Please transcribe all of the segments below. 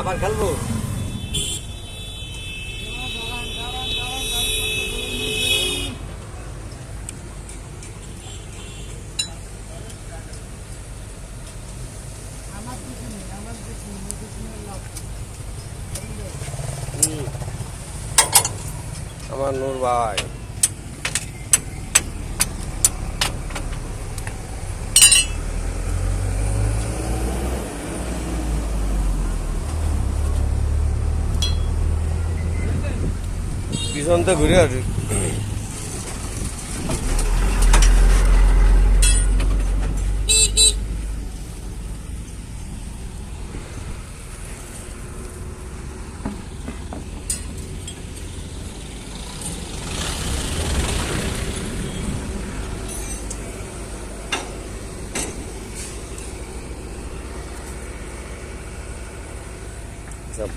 আবার খেলবো। আমার নূর ভাই পিছনতে ঘুরে আসি।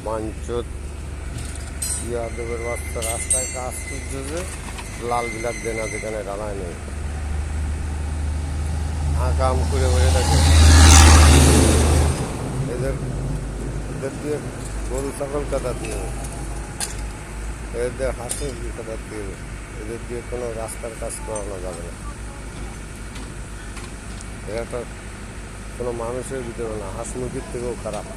পাঞ্চত ইয়াদবের বাচ্চা রাস্তায় কাজ করছে যে লাল বিলাক দেনা যেখানে ডালায় নেই আকাম করে বসে থাকে। এদের দিয়ে গরু ছাগল কাদা দিয়ে, এদের হাঁস মুরগি কাদা দিয়ে, এদের দিয়ে কোনো রাস্তার কাজ করানো যাবে না। এটা কোনো মানুষের ভিতরে না, হাঁস মুরগির থেকেও খারাপ।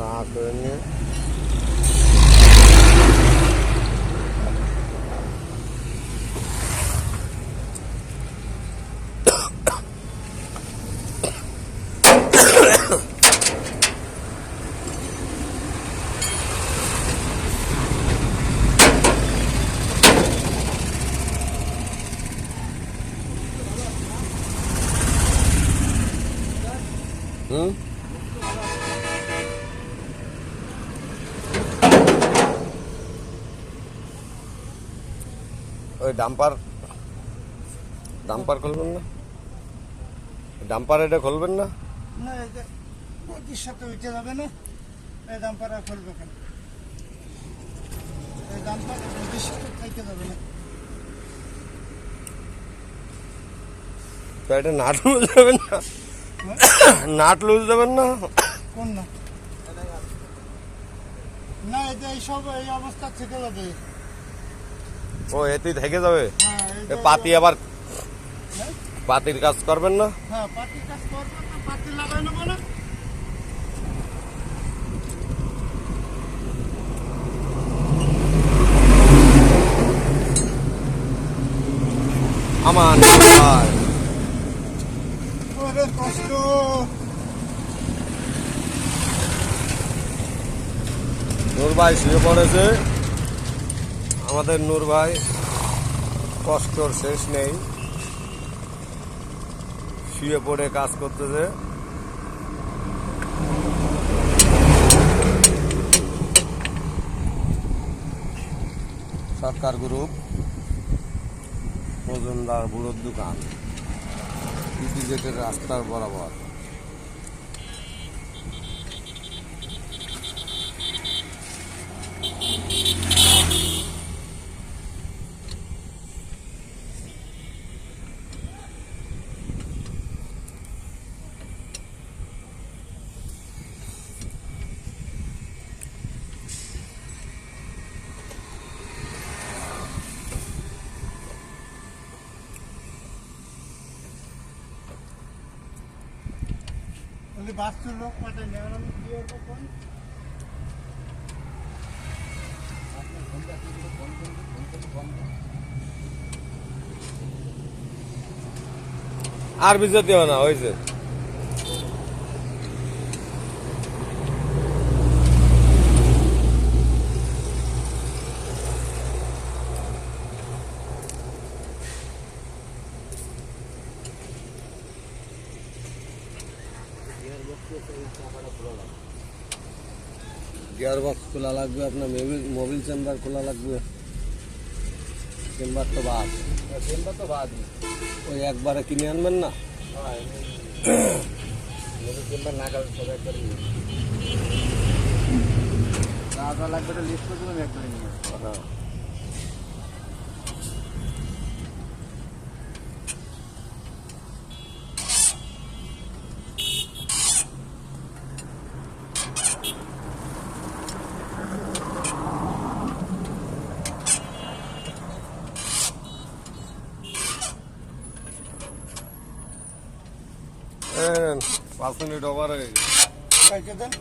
না করে নিয়ে ওই ডাম্পার খুলবেন না, ডাম্পার এটা খুলবেন না। না এটা নদীর সাথে উঠে যাবে না, এই ডাম্পার আর খুলবে কেন? এই ডাম্পার নদীর সাথে থেকে যাবে না। তো এটা নাট লুজ যাবেন না, নাট লুজ যাবেন না। কোন না? না এটা এইসব এই অবস্থা থেকে যাবে। ও এতেই থেকে যাবে। হ্যাঁ পাতি আবার পাতির কাজ করবেন না। হ্যাঁ পাতির কাজ করবেন না, পাতি লাগাই নেবো না। আমার ভাই ওরে কষ্ট। নূর ভাই শুয়ে পড়েছে। আমাদের নূর ভাই কষ্টর শেষ নেই, শুয়ে পড়ে কাজ করতেছে। সরকার গ্রুপ মজুমদার বুড়োর দোকান, ইপিজেটের রাস্তার বরাবর। বাস্তুর লোক পাঠাই না, আমি কি করবো কোন? আর বিজতি হয় না, হয়েছে। গিয়ার বক্স খোলা লাগবে, আপনার মোবিল চেম্বার খোলা লাগবে। চেম্বার তো বাদ ওই একবারে কিনে আনবেন না। চেম্বার না কারণ সবাই একবারে নিয়ে যা যা লাগবে তো লিস্ট করে দিলাম একবারে নিয়ে আসবো। হ্যাঁ এই নেন, 5 মিনিট ওভার হয়ে গেছে। কাইটে দেন।